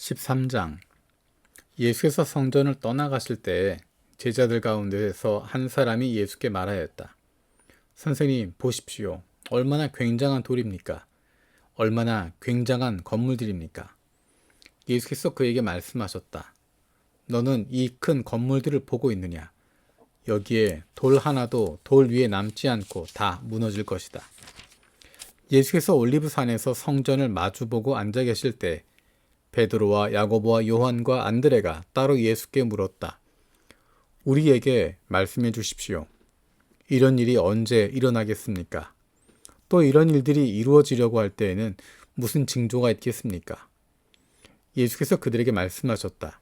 13장. 예수께서 성전을 떠나가실 때에 제자들 가운데서 한 사람이 예수께 말하였다. 선생님, 보십시오. 얼마나 굉장한 돌입니까? 얼마나 굉장한 건물들입니까? 예수께서 그에게 말씀하셨다. 너는 이 큰 건물들을 보고 있느냐? 여기에 돌 하나도 돌 위에 남지 않고 다 무너질 것이다. 예수께서 올리브산에서 성전을 마주보고 앉아 계실 때 베드로와 야고보와 요한과 안드레가 따로 예수께 물었다. 우리에게 말씀해 주십시오. 이런 일이 언제 일어나겠습니까? 또 이런 일들이 이루어지려고 할 때에는 무슨 징조가 있겠습니까? 예수께서 그들에게 말씀하셨다.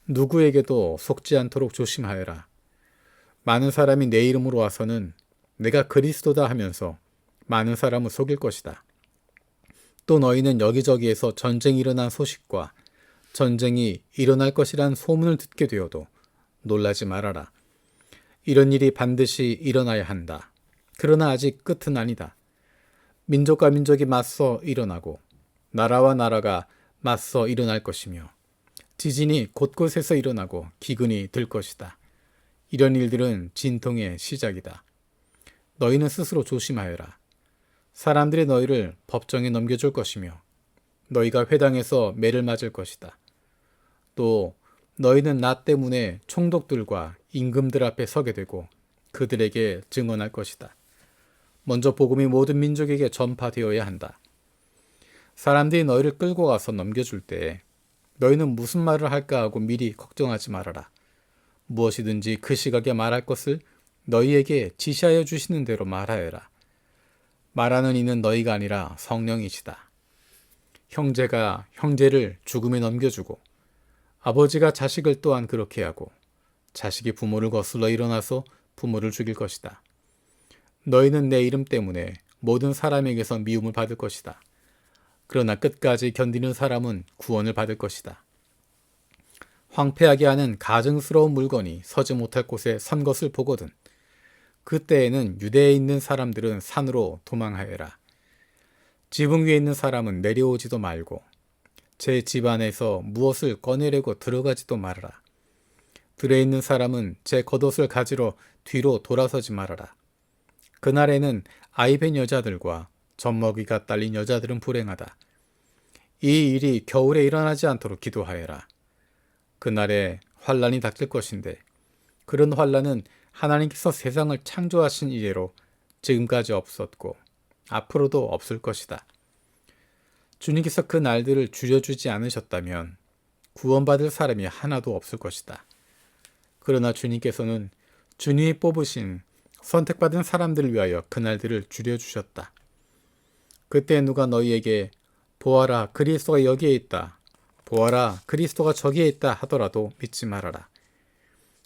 누구에게도 속지 않도록 조심하여라. 많은 사람이 내 이름으로 와서는 내가 그리스도다 하면서 많은 사람을 속일 것이다. 또 너희는 여기저기에서 전쟁이 일어난 소식과 전쟁이 일어날 것이란 소문을 듣게 되어도 놀라지 말아라. 이런 일이 반드시 일어나야 한다. 그러나 아직 끝은 아니다. 민족과 민족이 맞서 일어나고 나라와 나라가 맞서 일어날 것이며 지진이 곳곳에서 일어나고 기근이 들 것이다. 이런 일들은 진통의 시작이다. 너희는 스스로 조심하여라. 사람들이 너희를 법정에 넘겨줄 것이며 너희가 회당에서 매를 맞을 것이다. 또 너희는 나 때문에 총독들과 임금들 앞에 서게 되고 그들에게 증언할 것이다. 먼저 복음이 모든 민족에게 전파되어야 한다. 사람들이 너희를 끌고 가서 넘겨줄 때 너희는 무슨 말을 할까 하고 미리 걱정하지 말아라. 무엇이든지 그 시각에 말할 것을 너희에게 지시하여 주시는 대로 말하여라. 말하는 이는 너희가 아니라 성령이시다. 형제가 형제를 죽음에 넘겨주고 아버지가 자식을 또한 그렇게 하고 자식이 부모를 거슬러 일어나서 부모를 죽일 것이다. 너희는 내 이름 때문에 모든 사람에게서 미움을 받을 것이다. 그러나 끝까지 견디는 사람은 구원을 받을 것이다. 황폐하게 하는 가증스러운 물건이 서지 못할 곳에 선 것을 보거든 그때에는 유대에 있는 사람들은 산으로 도망하여라. 지붕 위에 있는 사람은 내려오지도 말고 제 집 안에서 무엇을 꺼내려고 들어가지도 말아라. 들에 있는 사람은 제 겉옷을 가지러 뒤로 돌아서지 말아라. 그날에는 아이벤 여자들과 젖먹이가 딸린 여자들은 불행하다. 이 일이 겨울에 일어나지 않도록 기도하여라. 그날에 환란이 닥칠 것인데 그런 환란은 하나님께서 세상을 창조하신 이래로 지금까지 없었고 앞으로도 없을 것이다. 주님께서 그 날들을 줄여주지 않으셨다면 구원받을 사람이 하나도 없을 것이다. 그러나 주님께서는 주님이 뽑으신 선택받은 사람들을 위하여 그 날들을 줄여주셨다. 그때 누가 너희에게 보아라 그리스도가 여기에 있다. 보아라 그리스도가 저기에 있다 하더라도 믿지 말아라.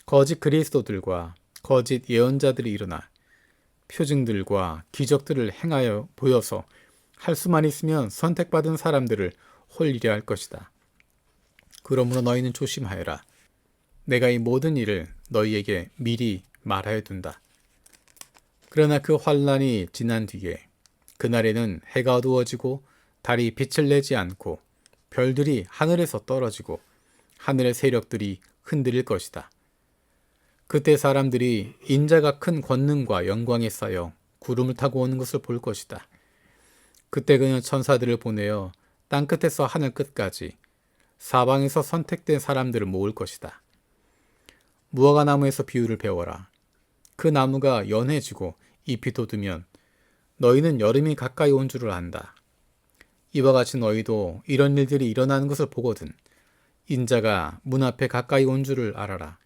거짓 그리스도들과 거짓 예언자들이 일어나 표징들과 기적들을 행하여 보여서 할 수만 있으면 선택받은 사람들을 홀리려 할 것이다. 그러므로 너희는 조심하여라. 내가 이 모든 일을 너희에게 미리 말하여 둔다. 그러나 그 환란이 지난 뒤에 그날에는 해가 어두워지고 달이 빛을 내지 않고 별들이 하늘에서 떨어지고 하늘의 세력들이 흔들릴 것이다. 그때 사람들이 인자가 큰 권능과 영광에 쌓여 구름을 타고 오는 것을 볼 것이다. 그때 그는 천사들을 보내어 땅끝에서 하늘 끝까지 사방에서 선택된 사람들을 모을 것이다. 무화과 나무에서 비유를 배워라. 그 나무가 연해지고 잎이 돋으면 너희는 여름이 가까이 온 줄을 안다. 이와 같이 너희도 이런 일들이 일어나는 것을 보거든 인자가 문 앞에 가까이 온 줄을 알아라.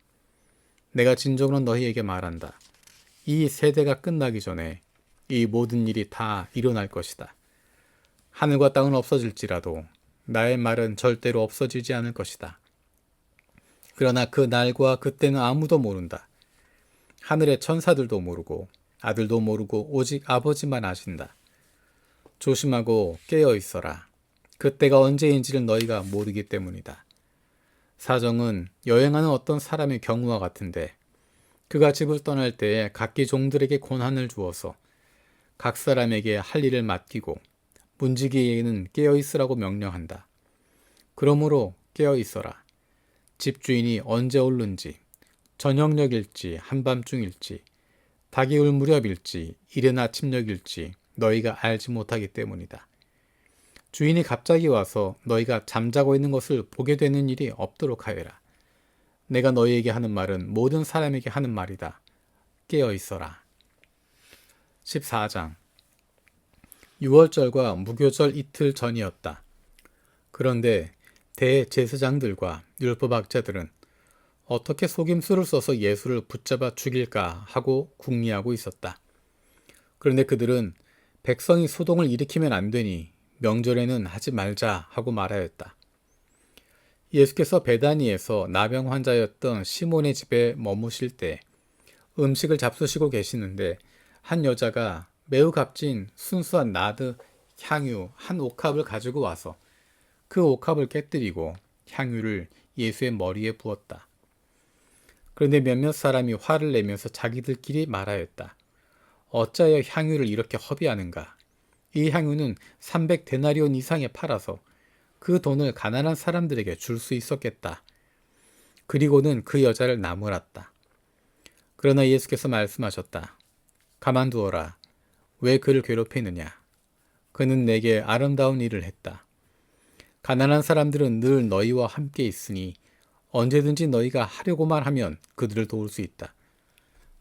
내가 진정으로 너희에게 말한다. 이 세대가 끝나기 전에 이 모든 일이 다 일어날 것이다. 하늘과 땅은 없어질지라도 나의 말은 절대로 없어지지 않을 것이다. 그러나 그 날과 그때는 아무도 모른다. 하늘의 천사들도 모르고 아들도 모르고 오직 아버지만 아신다. 조심하고 깨어 있어라. 그때가 언제인지를 너희가 모르기 때문이다. 사정은 여행하는 어떤 사람의 경우와 같은데 그가 집을 떠날 때에 각기 종들에게 권한을 주어서 각 사람에게 할 일을 맡기고 문지기에게는 깨어있으라고 명령한다. 그러므로 깨어 있어라. 집주인이 언제 오는지, 저녁녘일지 한밤중일지 닭이 울 무렵일지 이른 아침녘일지 너희가 알지 못하기 때문이다. 주인이 갑자기 와서 너희가 잠자고 있는 것을 보게 되는 일이 없도록 하여라. 내가 너희에게 하는 말은 모든 사람에게 하는 말이다. 깨어 있어라. 14장. 6월절과 무교절 이틀 전이었다. 그런데 대제사장들과 율법학자들은 어떻게 속임수를 써서 예수를 붙잡아 죽일까 하고 궁리하고 있었다. 그런데 그들은 백성이 소동을 일으키면 안 되니 명절에는 하지 말자 하고 말하였다. 예수께서 베다니에서 나병 환자였던 시몬의 집에 머무실 때 음식을 잡수시고 계시는데 한 여자가 매우 값진 순수한 나드 향유 한 옥합을 가지고 와서 그 옥합을 깨뜨리고 향유를 예수의 머리에 부었다. 그런데 몇몇 사람이 화를 내면서 자기들끼리 말하였다. 어찌하여 향유를 이렇게 허비하는가? 이 향유는 300데나리온 이상에 팔아서 그 돈을 가난한 사람들에게 줄 수 있었겠다. 그리고는 그 여자를 나무랐다. 그러나 예수께서 말씀하셨다. 가만두어라. 왜 그를 괴롭히느냐? 그는 내게 아름다운 일을 했다. 가난한 사람들은 늘 너희와 함께 있으니 언제든지 너희가 하려고만 하면 그들을 도울 수 있다.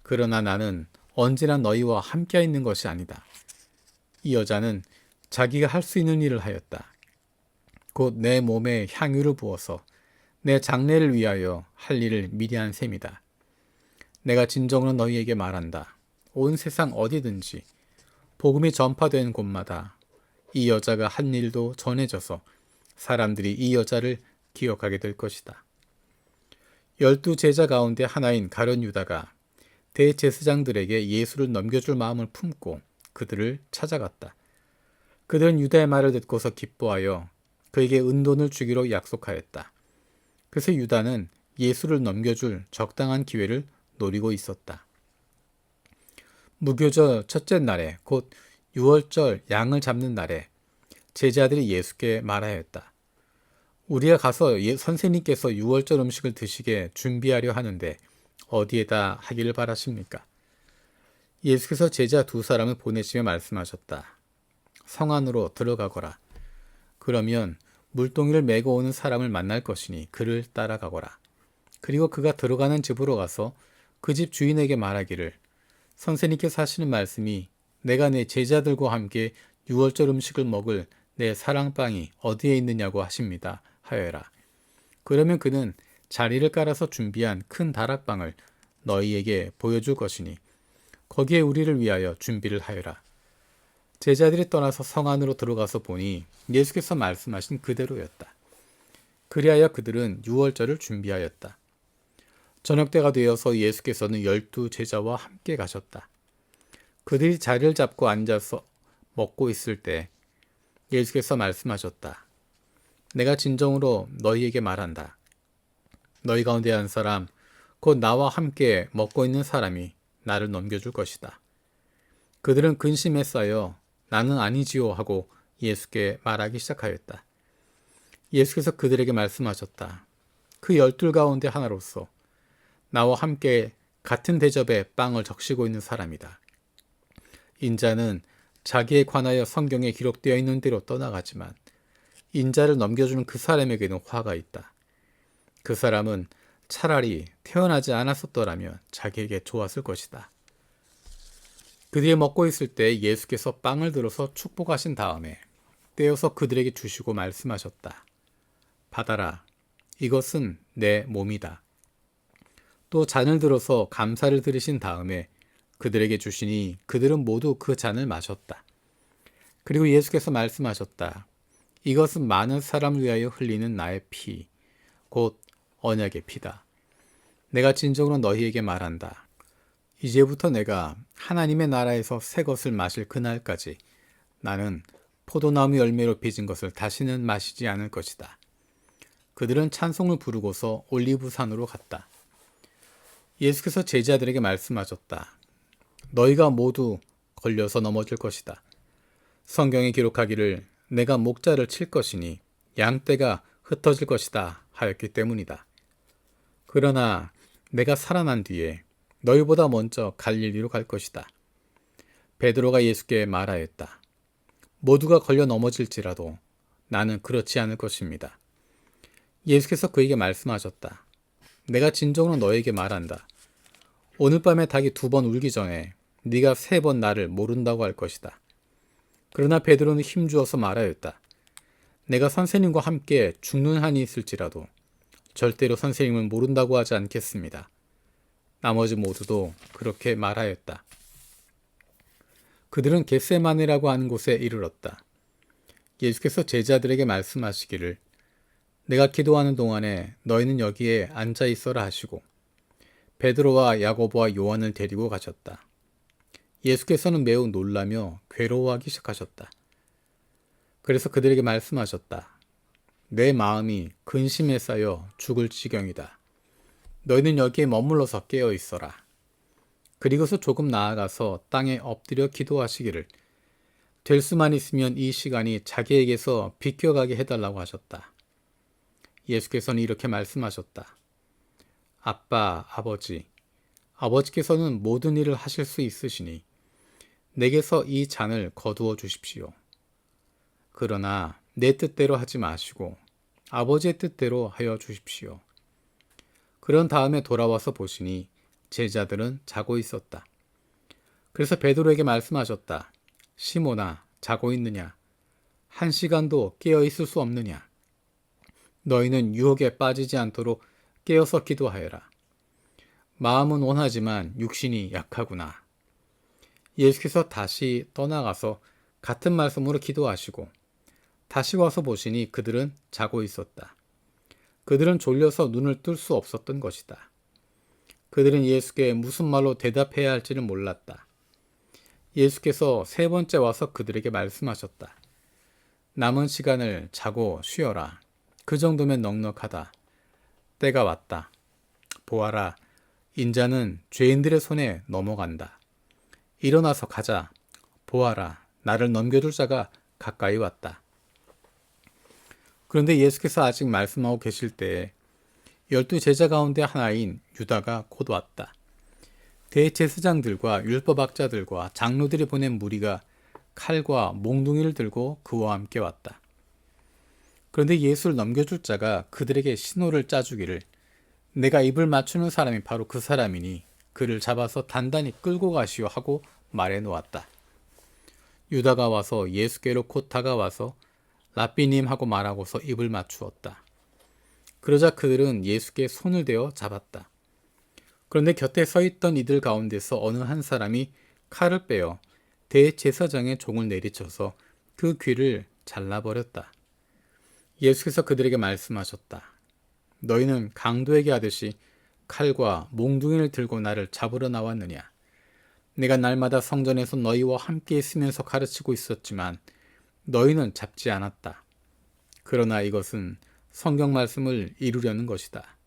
그러나 나는 언제나 너희와 함께 있는 것이 아니다. 이 여자는 자기가 할 수 있는 일을 하였다. 곧 내 몸에 향유를 부어서 내 장례를 위하여 할 일을 미리 한 셈이다. 내가 진정으로 너희에게 말한다. 온 세상 어디든지 복음이 전파된 곳마다 이 여자가 한 일도 전해져서 사람들이 이 여자를 기억하게 될 것이다. 12 제자 가운데 하나인 가룟 유다가 대제사장들에게 예수를 넘겨줄 마음을 품고 그들을 찾아갔다. 그들은 유다의 말을 듣고서 기뻐하여 그에게 은돈을 주기로 약속하였다. 그래서 유다는 예수를 넘겨줄 적당한 기회를 노리고 있었다. 무교절 첫째 날에 곧 6월절 양을 잡는 날에 제자들이 예수께 말하였다. 우리가 가서 선생님께서 6월절 음식을 드시게 준비하려 하는데 어디에다 하기를 바라십니까? 예수께서 제자 2사람을 보내시며 말씀하셨다. 성 안으로 들어가거라. 그러면 물동이를 메고 오는 사람을 만날 것이니 그를 따라가거라. 그리고 그가 들어가는 집으로 가서 그 집 주인에게 말하기를 선생님께서 하시는 말씀이 내가 내 제자들과 함께 6월절 음식을 먹을 내 사랑방이 어디에 있느냐고 하십니다. 하여라. 그러면 그는 자리를 깔아서 준비한 큰 다락방을 너희에게 보여줄 것이니 거기에 우리를 위하여 준비를 하여라. 제자들이 떠나서 성 안으로 들어가서 보니 예수께서 말씀하신 그대로였다. 그리하여 그들은 6월절을 준비하였다. 저녁때가 되어서 예수께서는 12 제자와 함께 가셨다. 그들이 자리를 잡고 앉아서 먹고 있을 때 예수께서 말씀하셨다. 내가 진정으로 너희에게 말한다. 너희 가운데 한 사람, 곧 나와 함께 먹고 있는 사람이 나를 넘겨줄 것이다. 그들은 근심에 쌓여 나는 아니지요 하고 예수께 말하기 시작하였다. 예수께서 그들에게 말씀하셨다. 그 12 가운데 하나로서 나와 함께 같은 대접에 빵을 적시고 있는 사람이다. 인자는 자기에 관하여 성경에 기록되어 있는 대로 떠나가지만 인자를 넘겨주는 그 사람에게는 화가 있다. 그 사람은 차라리 태어나지 않았었더라면 자기에게 좋았을 것이다. 그들이 먹고 있을 때 예수께서 빵을 들어서 축복하신 다음에 떼어서 그들에게 주시고 말씀하셨다. 받아라. 이것은 내 몸이다. 또 잔을 들어서 감사를 드리신 다음에 그들에게 주시니 그들은 모두 그 잔을 마셨다. 그리고 예수께서 말씀하셨다. 이것은 많은 사람을 위하여 흘리는 나의 피, 곧 언약의 피다. 내가 진정으로 너희에게 말한다. 이제부터 내가 하나님의 나라에서 새 것을 마실 그날까지 나는 포도나무 열매로 빚은 것을 다시는 마시지 않을 것이다. 그들은 찬송을 부르고서 올리브산으로 갔다. 예수께서 제자들에게 말씀하셨다. 너희가 모두 걸려서 넘어질 것이다. 성경에 기록하기를 내가 목자를 칠 것이니 양떼가 흩어질 것이다 하였기 때문이다. 그러나 내가 살아난 뒤에 너희보다 먼저 갈릴리로 갈 것이다. 베드로가 예수께 말하였다. 모두가 걸려 넘어질지라도 나는 그렇지 않을 것입니다. 예수께서 그에게 말씀하셨다. 내가 진정으로 너에게 말한다. 오늘 밤에 닭이 2번 울기 전에 네가 3번 나를 모른다고 할 것이다. 그러나 베드로는 힘주어서 말하였다. 내가 선생님과 함께 죽는 한이 있을지라도 절대로 선생님을 모른다고 하지 않겠습니다. 나머지 모두도 그렇게 말하였다. 그들은 겟세마네라고 하는 곳에 이르렀다. 예수께서 제자들에게 말씀하시기를 내가 기도하는 동안에 너희는 여기에 앉아 있어라 하시고 베드로와 야고보와 요한을 데리고 가셨다. 예수께서는 매우 놀라며 괴로워하기 시작하셨다. 그래서 그들에게 말씀하셨다. 내 마음이 근심에 쌓여 죽을 지경이다. 너희는 여기에 머물러서 깨어 있어라. 그리고서 조금 나아가서 땅에 엎드려 기도하시기를 될 수만 있으면 이 시간이 자기에게서 비껴가게 해달라고 하셨다. 예수께서는 이렇게 말씀하셨다. 아빠, 아버지께서는 모든 일을 하실 수 있으시니 내게서 이 잔을 거두어 주십시오. 그러나 내 뜻대로 하지 마시고 아버지의 뜻대로 하여 주십시오. 그런 다음에 돌아와서 보시니 제자들은 자고 있었다. 그래서 베드로에게 말씀하셨다. 시몬아, 자고 있느냐? 1시간도 깨어 있을 수 없느냐? 너희는 유혹에 빠지지 않도록 깨어서 기도하여라. 마음은 원하지만 육신이 약하구나. 예수께서 다시 떠나가서 같은 말씀으로 기도하시고 다시 와서 보시니 그들은 자고 있었다. 그들은 졸려서 눈을 뜰 수 없었던 것이다. 그들은 예수께 무슨 말로 대답해야 할지를 몰랐다. 예수께서 3번째 와서 그들에게 말씀하셨다. 남은 시간을 자고 쉬어라. 그 정도면 넉넉하다. 때가 왔다. 보아라, 인자는 죄인들의 손에 넘어간다. 일어나서 가자. 보아라, 나를 넘겨줄 자가 가까이 왔다. 그런데 예수께서 아직 말씀하고 계실 때에 12 제자 가운데 하나인 유다가 곧 왔다. 대제사장들과 율법학자들과 장로들이 보낸 무리가 칼과 몽둥이를 들고 그와 함께 왔다. 그런데 예수를 넘겨줄 자가 그들에게 신호를 짜주기를 내가 입을 맞추는 사람이 바로 그 사람이니 그를 잡아서 단단히 끌고 가시오 하고 말해 놓았다. 유다가 와서 예수께로 곧 다가와서 랍비님 하고 말하고서 입을 맞추었다. 그러자 그들은 예수께 손을 대어 잡았다. 그런데 곁에 서 있던 이들 가운데서 어느 한 사람이 칼을 빼어 대제사장의 종을 내리쳐서 그 귀를 잘라버렸다. 예수께서 그들에게 말씀하셨다. 너희는 강도에게 하듯이 칼과 몽둥이를 들고 나를 잡으러 나왔느냐? 내가 날마다 성전에서 너희와 함께 있으면서 가르치고 있었지만 너희는 잡지 않았다. 그러나 이것은 성경 말씀을 이루려는 것이다.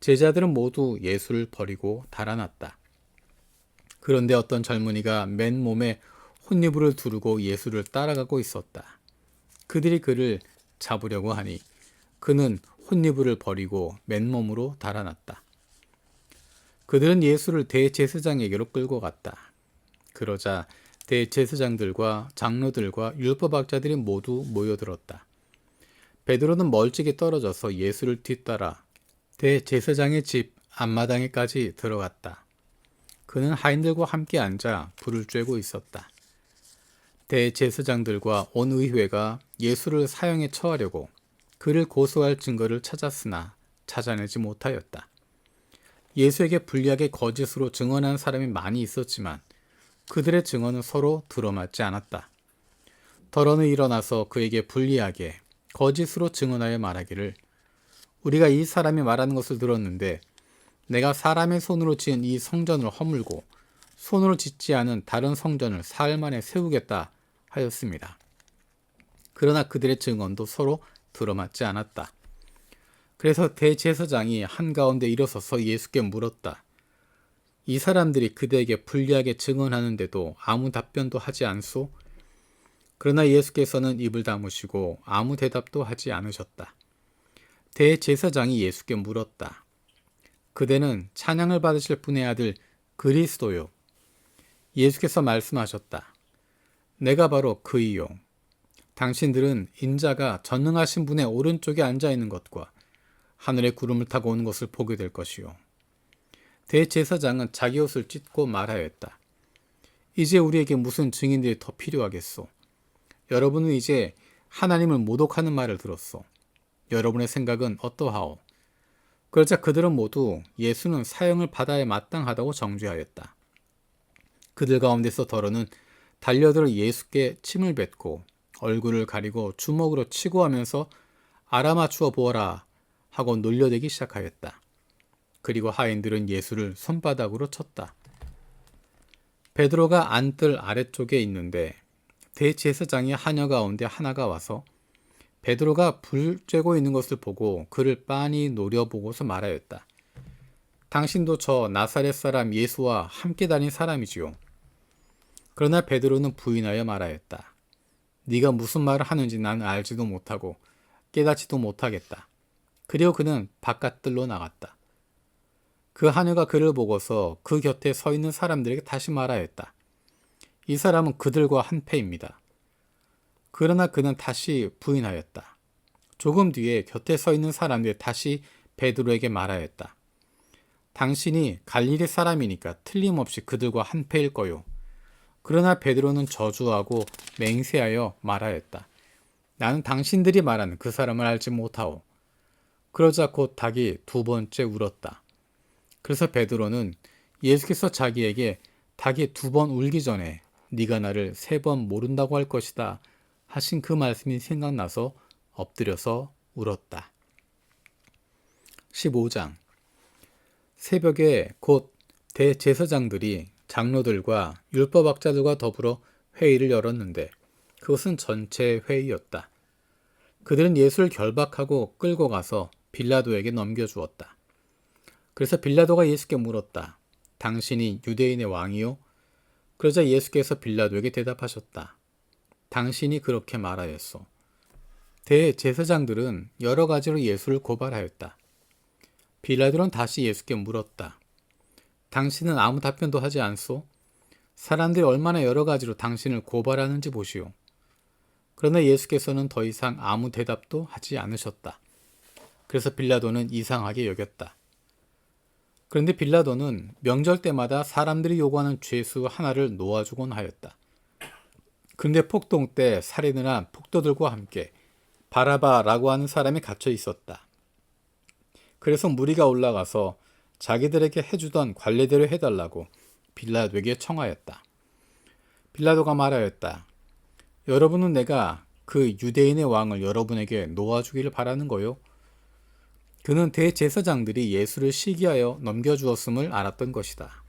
제자들은 모두 예수를 버리고 달아났다. 그런데 어떤 젊은이가 맨몸에 혼니부를 두르고 예수를 따라가고 있었다. 그들이 그를 잡으려고 하니 그는 혼니부를 버리고 맨몸으로 달아났다. 그들은 예수를 대제사장에게로 끌고 갔다. 그러자 대제사장들과 장로들과 율법학자들이 모두 모여들었다. 베드로는 멀찍이 떨어져서 예수를 뒤따라 대제사장의 집 앞마당에까지 들어갔다. 그는 하인들과 함께 앉아 불을 쬐고 있었다. 대제사장들과 온 의회가 예수를 사형에 처하려고 그를 고소할 증거를 찾았으나 찾아내지 못하였다. 예수에게 불리하게 거짓으로 증언한 사람이 많이 있었지만 그들의 증언은 서로 들어맞지 않았다. 더러는 일어나서 그에게 불리하게 거짓으로 증언하여 말하기를 우리가 이 사람이 말하는 것을 들었는데 내가 사람의 손으로 지은 이 성전을 허물고 손으로 짓지 않은 다른 성전을 사흘 만에 세우겠다 하였습니다. 그러나 그들의 증언도 서로 들어맞지 않았다. 그래서 대제사장이 한가운데 일어서서 예수께 물었다. 이 사람들이 그대에게 불리하게 증언하는데도 아무 답변도 하지 않소? 그러나 예수께서는 입을 다무시고 아무 대답도 하지 않으셨다. 대제사장이 예수께 물었다. 그대는 찬양을 받으실 분의 아들 그리스도요. 예수께서 말씀하셨다. 내가 바로 그이요. 당신들은 인자가 전능하신 분의 오른쪽에 앉아 있는 것과 하늘의 구름을 타고 오는 것을 보게 될 것이요. 대제사장은 자기 옷을 찢고 말하였다. 이제 우리에게 무슨 증인들이 더 필요하겠소? 여러분은 이제 하나님을 모독하는 말을 들었소. 여러분의 생각은 어떠하오? 그러자 그들은 모두 예수는 사형을 받아야 마땅하다고 정죄하였다. 그들 가운데서 더러는 달려들어 예수께 침을 뱉고 얼굴을 가리고 주먹으로 치고 하면서 알아맞추어 보아라 하고 놀려대기 시작하였다. 그리고 하인들은 예수를 손바닥으로 쳤다. 베드로가 안뜰 아래쪽에 있는데 대제사장이 하녀 가운데 하나가 와서 베드로가 불 쬐고 있는 것을 보고 그를 빤히 노려보고서 말하였다. 당신도 저 나사렛 사람 예수와 함께 다닌 사람이지요. 그러나 베드로는 부인하여 말하였다. 네가 무슨 말을 하는지 나는 알지도 못하고 깨닫지도 못하겠다. 그리고 그는 바깥들로 나갔다. 그 하녀가 그를 보고서 그 곁에 서 있는 사람들에게 다시 말하였다. 이 사람은 그들과 한패입니다. 그러나 그는 다시 부인하였다. 조금 뒤에 곁에 서 있는 사람들이 다시 베드로에게 말하였다. 당신이 갈릴리 사람이니까 틀림없이 그들과 한패일 거요. 그러나 베드로는 저주하고 맹세하여 말하였다. 나는 당신들이 말하는 그 사람을 알지 못하오. 그러자 곧 닭이 두 번째 울었다. 그래서 베드로는 예수께서 자기에게 닭이 두 번 울기 전에 네가 나를 세 번 모른다고 할 것이다 하신 그 말씀이 생각나서 엎드려서 울었다. 15장. 새벽에 곧 대제사장들이 장로들과 율법학자들과 더불어 회의를 열었는데 그것은 전체 회의였다. 그들은 예수를 결박하고 끌고 가서 빌라도에게 넘겨주었다. 그래서 빌라도가 예수께 물었다. 당신이 유대인의 왕이요? 그러자 예수께서 빌라도에게 대답하셨다. 당신이 그렇게 말하였소. 대제사장들은 여러 가지로 예수를 고발하였다. 빌라도는 다시 예수께 물었다. 당신은 아무 답변도 하지 않소? 사람들이 얼마나 여러 가지로 당신을 고발하는지 보시오. 그러나 예수께서는 더 이상 아무 대답도 하지 않으셨다. 그래서 빌라도는 이상하게 여겼다. 그런데 빌라도는 명절 때마다 사람들이 요구하는 죄수 하나를 놓아주곤 하였다. 그런데 폭동 때 살인을 한 폭도들과 함께 바라바라고 하는 사람이 갇혀 있었다. 그래서 무리가 올라가서 자기들에게 해주던 관례대로 해달라고 빌라도에게 청하였다. 빌라도가 말하였다. 여러분은 내가 그 유대인의 왕을 여러분에게 놓아주기를 바라는 거요? 그는 대제사장들이 예수를 시기하여 넘겨주었음을 알았던 것이다.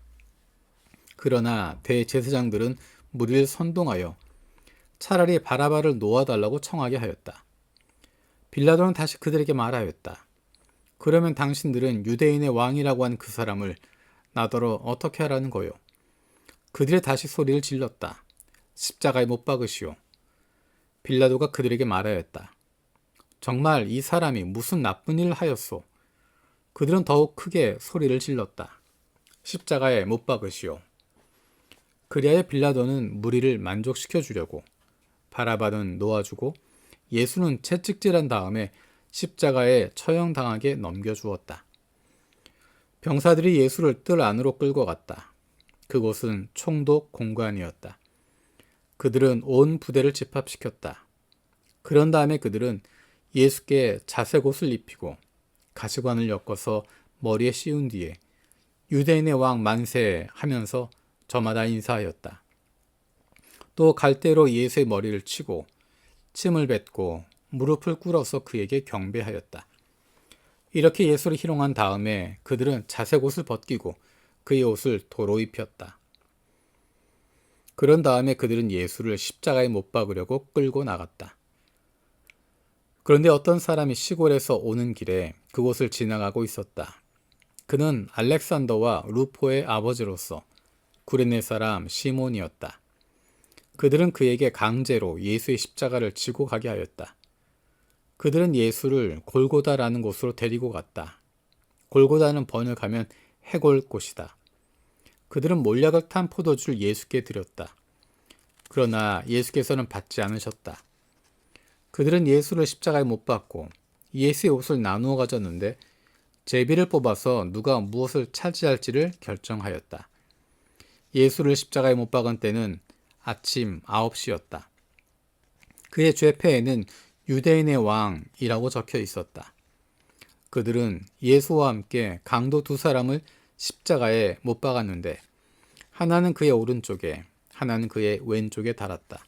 그러나 대제사장들은 무리를 선동하여 차라리 바라바를 놓아달라고 청하게 하였다. 빌라도는 다시 그들에게 말하였다. 그러면 당신들은 유대인의 왕이라고 한 그 사람을 나더러 어떻게 하라는 거요? 그들이 다시 소리를 질렀다. 십자가에 못 박으시오. 빌라도가 그들에게 말하였다. 정말 이 사람이 무슨 나쁜 일을 하였소? 그들은 더욱 크게 소리를 질렀다. 십자가에 못 박으시오. 그리하여 빌라도는 무리를 만족시켜 주려고 바라바는 놓아주고 예수는 채찍질한 다음에 십자가에 처형당하게 넘겨주었다. 병사들이 예수를 뜰 안으로 끌고 갔다. 그곳은 총독 공관이었다. 그들은 온 부대를 집합시켰다. 그런 다음에 그들은 예수께 자색옷을 입히고 가시관을 엮어서 머리에 씌운 뒤에 유대인의 왕 만세 하면서 저마다 인사하였다. 또 갈대로 예수의 머리를 치고 침을 뱉고 무릎을 꿇어서 그에게 경배하였다. 이렇게 예수를 희롱한 다음에 그들은 자색옷을 벗기고 그의 옷을 도로 입혔다. 그런 다음에 그들은 예수를 십자가에 못 박으려고 끌고 나갔다. 그런데 어떤 사람이 시골에서 오는 길에 그곳을 지나가고 있었다. 그는 알렉산더와 루포의 아버지로서 구레네 사람 시몬이었다. 그들은 그에게 강제로 예수의 십자가를 지고 가게 하였다. 그들은 예수를 골고다라는 곳으로 데리고 갔다. 골고다는 번역하면 해골 곳이다. 그들은 몰약을 탄 포도주를 예수께 드렸다. 그러나 예수께서는 받지 않으셨다. 그들은 예수를 십자가에 못 박고 예수의 옷을 나누어 가졌는데 제비를 뽑아서 누가 무엇을 차지할지를 결정하였다. 예수를 십자가에 못 박은 때는 아침 9시였다. 그의 죄패에는 유대인의 왕이라고 적혀 있었다. 그들은 예수와 함께 강도 두 사람을 십자가에 못 박았는데 하나는 그의 오른쪽에 하나는 그의 왼쪽에 달았다.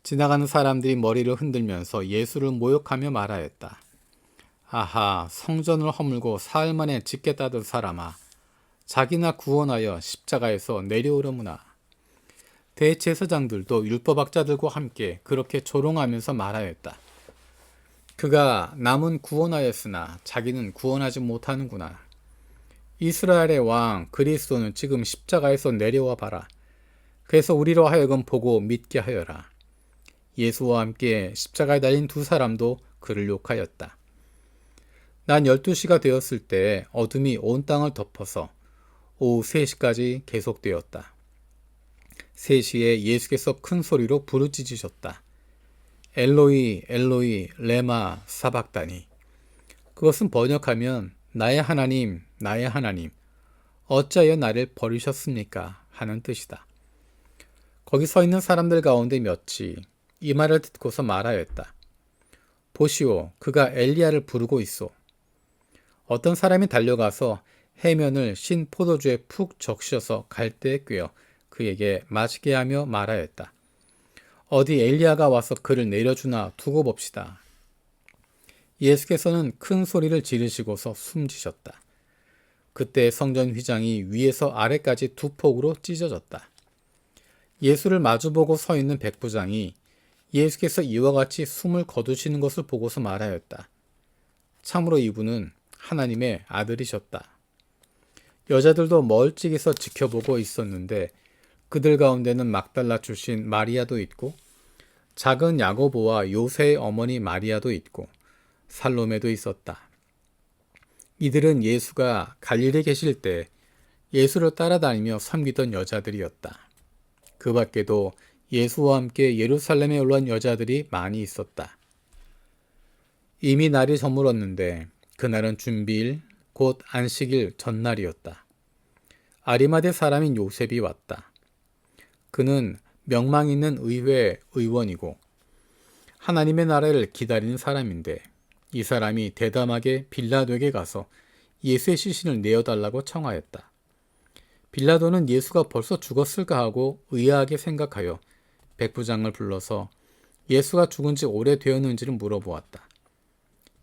지나가는 사람들이 머리를 흔들면서 예수를 모욕하며 말하였다. 아하, 성전을 허물고 사흘 만에 짓겠다던 사람아, 자기나 구원하여 십자가에서 내려오려무나. 대제사장들도 율법학자들과 함께 그렇게 조롱하면서 말하였다. 그가 남은 구원하였으나 자기는 구원하지 못하는구나. 이스라엘의 왕 그리스도는 지금 십자가에서 내려와 봐라. 그래서 우리로 하여금 보고 믿게 하여라. 예수와 함께 십자가에 달린 두 사람도 그를 욕하였다. 난 12시가 되었을 때 어둠이 온 땅을 덮어서 오후 3시까지 계속되었다. 3시에 예수께서 큰 소리로 부르짖으셨다. 엘로이 엘로이 레마 사박다니. 그것은 번역하면 나의 하나님 어찌하여 나를 버리셨습니까? 하는 뜻이다. 거기 서 있는 사람들 가운데 몇이 이 말을 듣고서 말하였다. 보시오, 그가 엘리야를 부르고 있소. 어떤 사람이 달려가서 해면을 신 포도주에 푹 적셔서 갈대에 꿰어 그에게 마시게 하며 말하였다. 어디 엘리야가 와서 그를 내려주나 두고 봅시다. 예수께서는 큰 소리를 지르시고서 숨지셨다. 그때 성전 휘장이 위에서 아래까지 두 폭으로 찢어졌다. 예수를 마주보고 서 있는 백부장이 예수께서 이와 같이 숨을 거두시는 것을 보고서 말하였다. 참으로 이분은 하나님의 아들이셨다. 여자들도 멀찍이서 지켜보고 있었는데 그들 가운데는 막달라 출신 마리아도 있고 작은 야고보와 요새의 어머니 마리아도 있고 살로메도 있었다. 이들은 예수가 갈릴리에 계실 때 예수를 따라다니며 섬기던 여자들이었다. 그 밖에도 예수와 함께 예루살렘에 올라온 여자들이 많이 있었다. 이미 날이 저물었는데 그날은 준비일 곧 안식일 전날이었다. 아리마대 사람인 요셉이 왔다. 그는 명망 있는 의회 의원이고 하나님의 나라를 기다리는 사람인데 이 사람이 대담하게 빌라도에게 가서 예수의 시신을 내어달라고 청하였다. 빌라도는 예수가 벌써 죽었을까 하고 의아하게 생각하여 백부장을 불러서 예수가 죽은 지 오래되었는지를 물어보았다.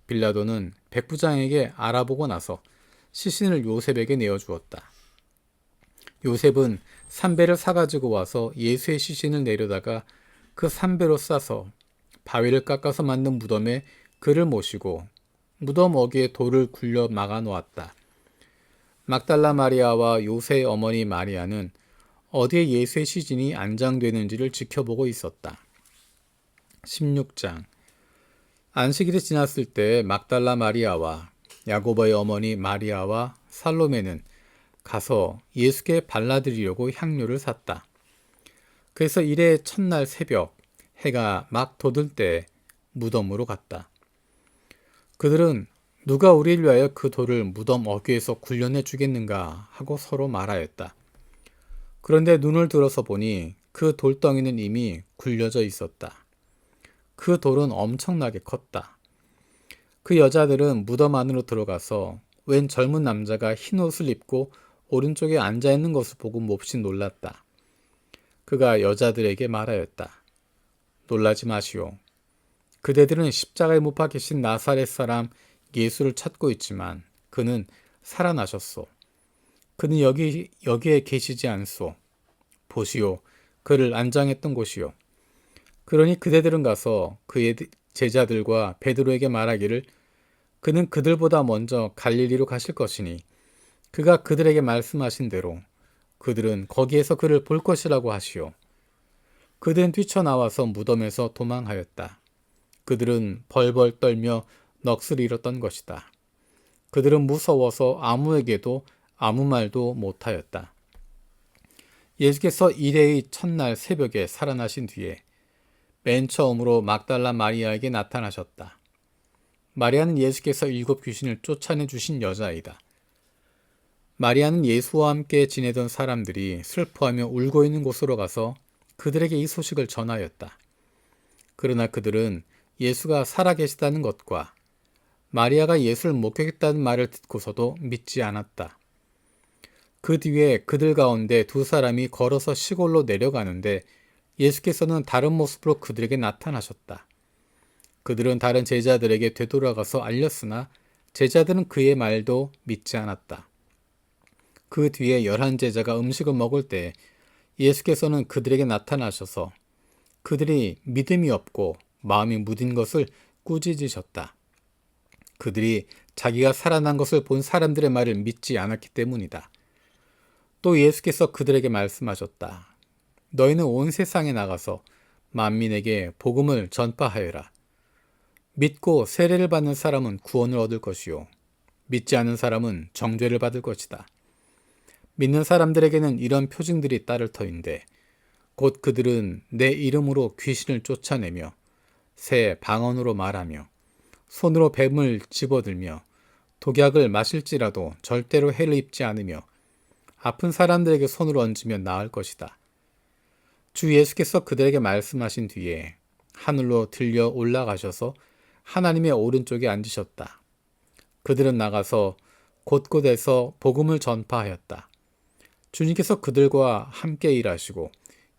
빌라도는 백부장에게 알아보고 나서 시신을 요셉에게 내어주었다. 요셉은 삼배를 사가지고 와서 예수의 시신을 내려다가 그 삼배로 싸서 바위를 깎아서 만든 무덤에 그를 모시고 무덤 어귀에 돌을 굴려 막아 놓았다. 막달라 마리아와 요새의 어머니 마리아는 어디에 예수의 시신이 안장되는지를 지켜보고 있었다. 16장. 안식일이 지났을 때 막달라 마리아와 야고보의 어머니 마리아와 살로메는 가서 예수께 발라드리려고 향료를 샀다. 그래서 이래 첫날 새벽 해가 막 돋을 때 무덤으로 갔다. 그들은 누가 우리를 위하여 그 돌을 무덤 어귀에서 굴려내 주겠는가 하고 서로 말하였다. 그런데 눈을 들어서 보니 그 돌덩이는 이미 굴려져 있었다. 그 돌은 엄청나게 컸다. 그 여자들은 무덤 안으로 들어가서 웬 젊은 남자가 흰 옷을 입고 오른쪽에 앉아있는 것을 보고 몹시 놀랐다. 그가 여자들에게 말하였다. 놀라지 마시오. 그대들은 십자가에 못 박히신 나사렛 사람 예수를 찾고 있지만 그는 살아나셨소. 그는 여기에 계시지 않소. 보시오. 그를 안장했던 곳이요. 그러니 그대들은 가서 그의 제자들과 베드로에게 말하기를 그는 그들보다 먼저 갈릴리로 가실 것이니 그가 그들에게 말씀하신 대로 그들은 거기에서 그를 볼 것이라고 하시오. 그들은 뛰쳐나와서 무덤에서 도망하였다. 그들은 벌벌 떨며 넋을 잃었던 것이다. 그들은 무서워서 아무에게도 아무 말도 못하였다. 예수께서 일회의 첫날 새벽에 살아나신 뒤에 맨 처음으로 막달라 마리아에게 나타나셨다. 마리아는 예수께서 7 귀신을 쫓아내 주신 여자이다. 마리아는 예수와 함께 지내던 사람들이 슬퍼하며 울고 있는 곳으로 가서 그들에게 이 소식을 전하였다. 그러나 그들은 예수가 살아계시다는 것과 마리아가 예수를 목격했다는 말을 듣고서도 믿지 않았다. 그 뒤에 그들 가운데 2 사람이 걸어서 시골로 내려가는데 예수께서는 다른 모습으로 그들에게 나타나셨다. 그들은 다른 제자들에게 되돌아가서 알렸으나 제자들은 그의 말도 믿지 않았다. 그 뒤에 11 제자가 음식을 먹을 때 예수께서는 그들에게 나타나셔서 그들이 믿음이 없고 마음이 무딘 것을 꾸짖으셨다. 그들이 자기가 살아난 것을 본 사람들의 말을 믿지 않았기 때문이다. 또 예수께서 그들에게 말씀하셨다. 너희는 온 세상에 나가서 만민에게 복음을 전파하여라. 믿고 세례를 받는 사람은 구원을 얻을 것이요 믿지 않는 사람은 정죄를 받을 것이다. 믿는 사람들에게는 이런 표징들이 따를 터인데 곧 그들은 내 이름으로 귀신을 쫓아내며 새 방언으로 말하며 손으로 뱀을 집어들며 독약을 마실지라도 절대로 해를 입지 않으며 아픈 사람들에게 손을 얹으면 나을 것이다. 주 예수께서 그들에게 말씀하신 뒤에 하늘로 들려 올라가셔서 하나님의 오른쪽에 앉으셨다. 그들은 나가서 곳곳에서 복음을 전파하였다. 주님께서 그들과 함께 일하시고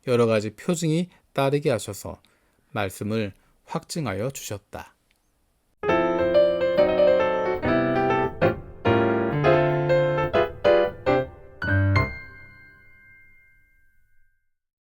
여러 가지 표징이 따르게 하셔서 말씀을 확증하여 주셨다.